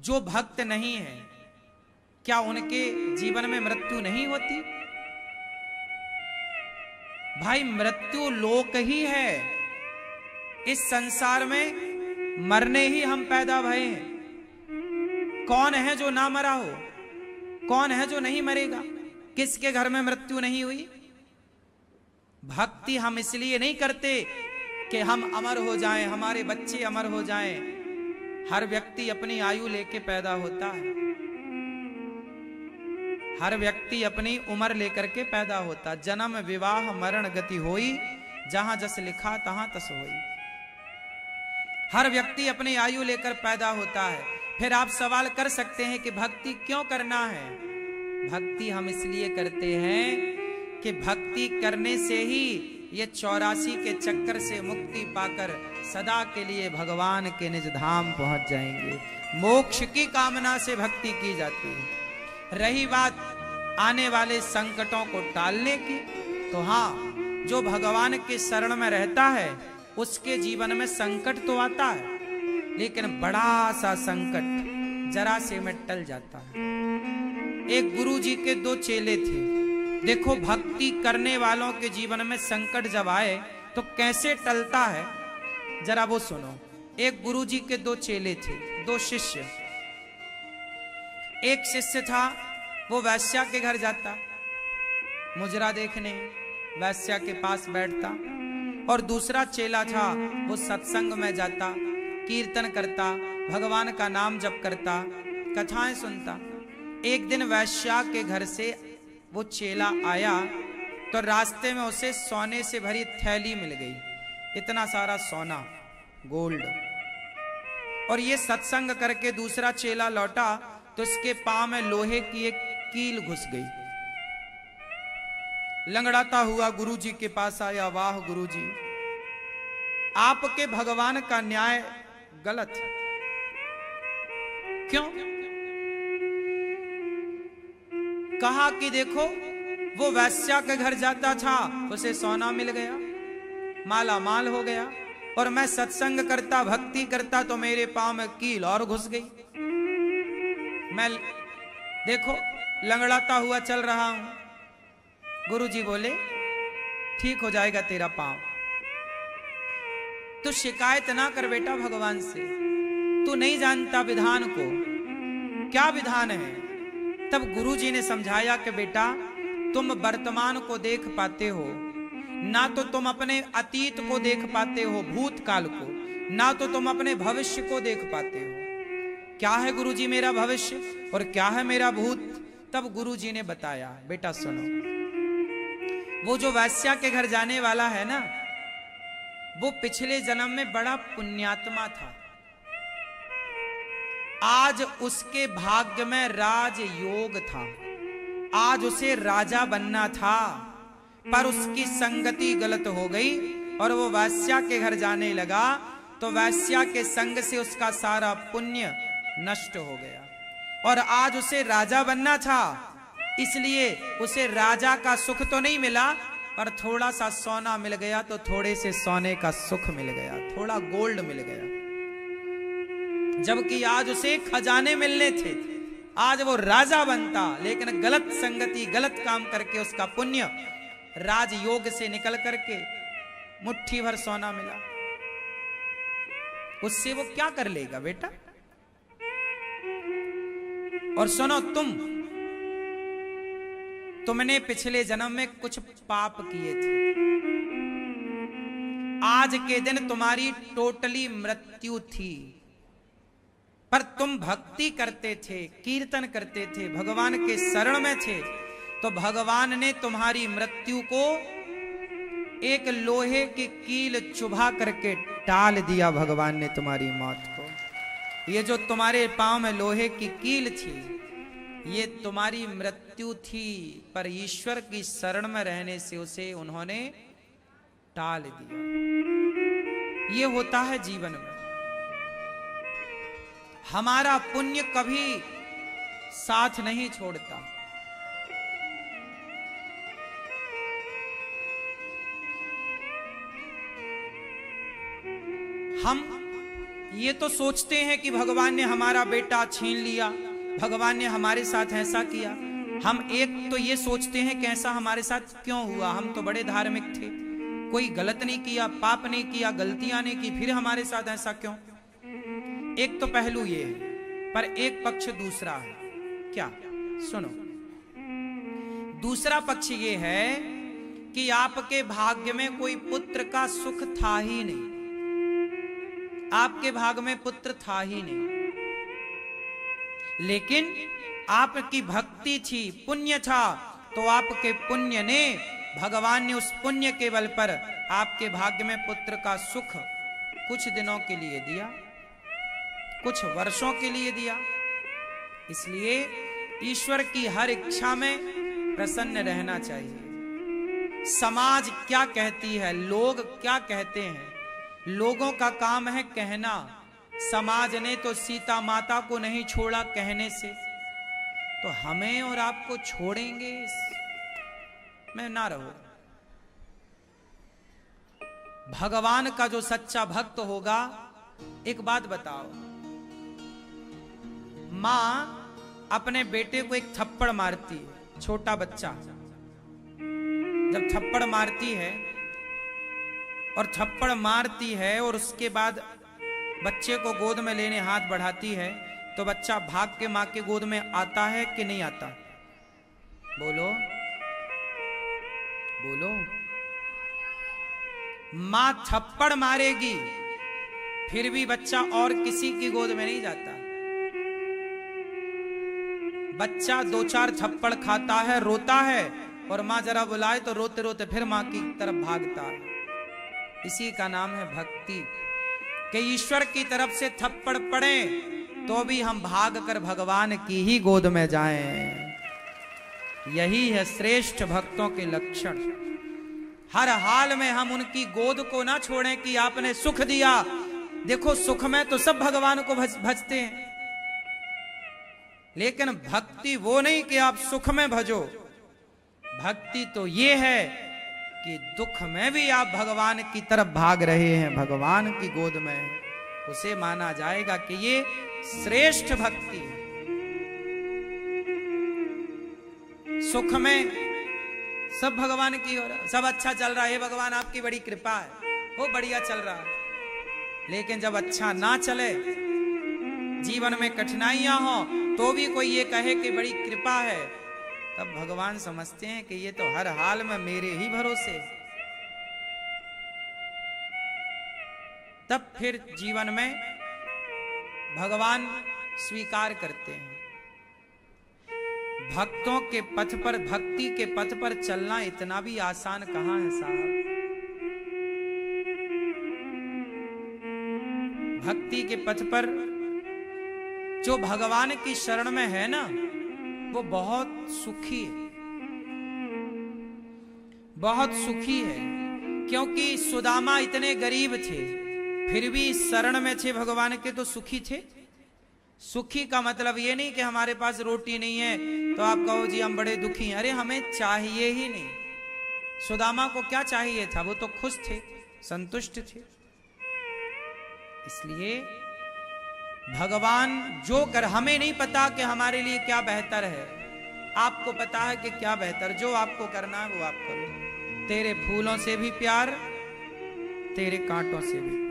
जो भक्त नहीं है, क्या उनके जीवन में मृत्यु नहीं होती? भाई मृत्यु लोक ही है। इस संसार में मरने ही हम पैदा भये हैं। कौन है जो ना मरा हो? कौन है जो नहीं मरेगा? किसके घर में मृत्यु नहीं हुई? भक्ति हम इसलिए नहीं करते कि हम अमर हो जाएं, हमारे बच्चे अमर हो जाएं। हर व्यक्ति अपनी आयु लेके पैदा होता है, हर व्यक्ति अपनी उम्र लेकर के पैदा होता। जन्म विवाह मरण गति होई, जहां जस लिखा तहां तस होई। हर व्यक्ति अपनी आयु लेकर पैदा होता है। फिर आप सवाल कर सकते हैं कि भक्ति क्यों करना है? भक्ति हम इसलिए करते हैं कि भक्ति करने से ही ये 84 के चक्कर से मुक्ति पाकर सदा के लिए भगवान के निज धाम पहुंच जाएंगे। मोक्ष की कामना से भक्ति की जाती है। रही बात आने वाले संकटों को टालने की, तो हाँ, जो भगवान के शरण में रहता है उसके जीवन में संकट तो आता है, लेकिन बड़ा सा संकट जरा से में टल जाता है। एक गुरु जी के 2 चेले थे। देखो भक्ति करने वालों के जीवन में संकट जब आए तो कैसे टलता है, जरा वो सुनो। एक गुरु जी के 2 चेले थे, 2 शिष्य। एक शिष्य था, वो वैश्या के घर जाता, मुजरा देखने वैश्या के पास बैठता। और दूसरा चेला था, वो सत्संग में जाता, कीर्तन करता, भगवान का नाम जप करता, कथाएं सुनता। एक दिन वैश्या के घर से वो चेला आया तो रास्ते में उसे सोने से भरी थैली मिल गई, इतना सारा सोना, गोल्ड। और ये सत्संग करके दूसरा चेला लौटा तो इसके पांव में लोहे की एक कील घुस गई। लंगड़ाता हुआ गुरु जी के पास आया, वाह गुरु जी, आपके भगवान का न्याय गलत। क्यों? कहा कि देखो वो वैश्या के घर जाता था, उसे सोना मिल गया, माला माल हो गया, और मैं सत्संग करता, भक्ति करता तो मेरे पांव में कील और घुस गई। मैं देखो लंगड़ाता हुआ चल रहा हूं। गुरुजी बोले ठीक हो जाएगा तेरा पांव। तो शिकायत ना कर बेटा भगवान से, तू नहीं जानता विधान को। क्या विधान है? तब गुरुजी ने समझाया कि बेटा तुम वर्तमान को देख पाते हो, ना तो तुम अपने अतीत को देख पाते हो, भूतकाल को, ना तो तुम अपने भविष्य को देख पाते हो। क्या है गुरुजी मेरा भविष्य और क्या है मेरा भूत? तब गुरुजी ने बताया, बेटा सुनो, वो जो वैश्या के घर जाने वाला है ना, वो पिछले जन्म में बड़ा पुण्यात्मा था। आज उसके भाग्य में राज योग था, आज उसे राजा बनना था, पर उसकी संगति गलत हो गई और वो वैश्या के घर जाने लगा। तो वैश्या के संग से उसका सारा पुण्य नष्ट हो गया और आज उसे राजा बनना था, इसलिए उसे राजा का सुख तो नहीं मिला, पर थोड़ा सा सोना मिल गया, तो थोड़े से सोने का सुख मिल गया, थोड़ा गोल्ड मिल गया। जबकि आज उसे खजाने मिलने थे, आज वो राजा बनता, लेकिन गलत संगति, गलत काम करके उसका पुण्य राजयोग से निकल करके मुट्ठी भर सोना मिला। उससे वो क्या कर लेगा बेटा? और सुनो, तुमने पिछले जन्म में कुछ पाप किए थे, आज के दिन तुम्हारी टोटली मृत्यु थी, पर तुम भक्ति करते थे, कीर्तन करते थे, भगवान के शरण में थे, तो भगवान ने तुम्हारी मृत्यु को एक लोहे की कील चुभा करके टाल दिया। भगवान ने तुम्हारी मौत को, ये जो तुम्हारे पांव में लोहे की कील थी, ये तुम्हारी मृत्यु थी, पर ईश्वर की शरण में रहने से उसे उन्होंने टाल दिया। ये होता है जीवन में। हमारा पुण्य कभी साथ नहीं छोड़ता। हम ये तो सोचते हैं कि भगवान ने हमारा बेटा छीन लिया, भगवान ने हमारे साथ ऐसा किया। हम एक तो ये सोचते हैं कि ऐसा हमारे साथ क्यों हुआ, हम तो बड़े धार्मिक थे, कोई गलत नहीं किया, पाप नहीं किया, गलतियां नहीं की, फिर हमारे साथ ऐसा क्यों। एक तो पहलू ये है, पर एक पक्ष दूसरा है। क्या? सुनो, दूसरा पक्ष ये है कि आपके भाग्य में कोई पुत्र का सुख था ही नहीं, आपके भाग में पुत्र था ही नहीं, लेकिन आपकी भक्ति थी, पुण्य था, तो आपके पुण्य ने, भगवान ने उस पुण्य के बल पर आपके भाग्य में पुत्र का सुख कुछ दिनों के लिए दिया, कुछ वर्षों के लिए दिया। इसलिए ईश्वर की हर इच्छा में प्रसन्न रहना चाहिए। समाज क्या कहती है, लोग क्या कहते हैं, लोगों का काम है कहना। समाज ने तो सीता माता को नहीं छोड़ा कहने से, तो हमें और आपको छोड़ेंगे मैं ना रहो। भगवान का जो सच्चा भक्त होगा, एक बात बताओ, मां अपने बेटे को एक थप्पड़ मारती है, छोटा बच्चा जब थप्पड़ मारती है और थप्पड़ मारती है और उसके बाद बच्चे को गोद में लेने हाथ बढ़ाती है, तो बच्चा भाग के मां के गोद में आता है कि नहीं आता? बोलो बोलो। मां थप्पड़ मारेगी फिर भी बच्चा और किसी की गोद में नहीं जाता। बच्चा 2-4 थप्पड़ खाता है, रोता है, और मां जरा बुलाए तो रोते रोते फिर मां की तरफ भागता है। इसी का नाम है भक्ति, कि ईश्वर की तरफ से थप्पड़ पड़े तो भी हम भाग कर भगवान की ही गोद में जाएं। यही है श्रेष्ठ भक्तों के लक्षण। हर हाल में हम उनकी गोद को ना छोड़ें कि आपने सुख दिया। देखो, सुख में तो सब भगवान को भजते हैं, लेकिन भक्ति वो नहीं कि आप सुख में भजो। भक्ति तो ये है कि दुख में भी आप भगवान की तरफ भाग रहे हैं, भगवान की गोद में, उसे माना जाएगा कि ये श्रेष्ठ भक्ति है। सुख में सब भगवान की हो रहा, सब अच्छा चल रहा है, भगवान आपकी बड़ी कृपा है, वो बढ़िया चल रहा है। लेकिन जब अच्छा ना चले, जीवन में कठिनाइयां हो, तो भी कोई ये कहे कि बड़ी कृपा है, तब भगवान समझते हैं कि ये तो हर हाल में मेरे ही भरोसे। तब फिर जीवन में भगवान स्वीकार करते हैं। भक्तों के पथ पर, भक्ति के पथ पर चलना इतना भी आसान कहां है साहब। भक्ति के पथ पर जो भगवान की शरण में है ना, वो बहुत सुखी है, बहुत सुखी है। क्योंकि सुदामा इतने गरीब थे, फिर भी शरण में थे भगवान के, तो सुखी थे। सुखी का मतलब ये नहीं कि हमारे पास रोटी नहीं है तो आप कहो जी हम बड़े दुखी हैं। अरे हमें चाहिए ही नहीं। सुदामा को क्या चाहिए था? वो तो खुश थे, संतुष्ट थे। इसलिए भगवान जो कर, हमें नहीं पता कि हमारे लिए क्या बेहतर है, आपको पता है कि क्या बेहतर। जो आपको करना है वो आप करो। तेरे फूलों से भी प्यार, तेरे कांटों से भी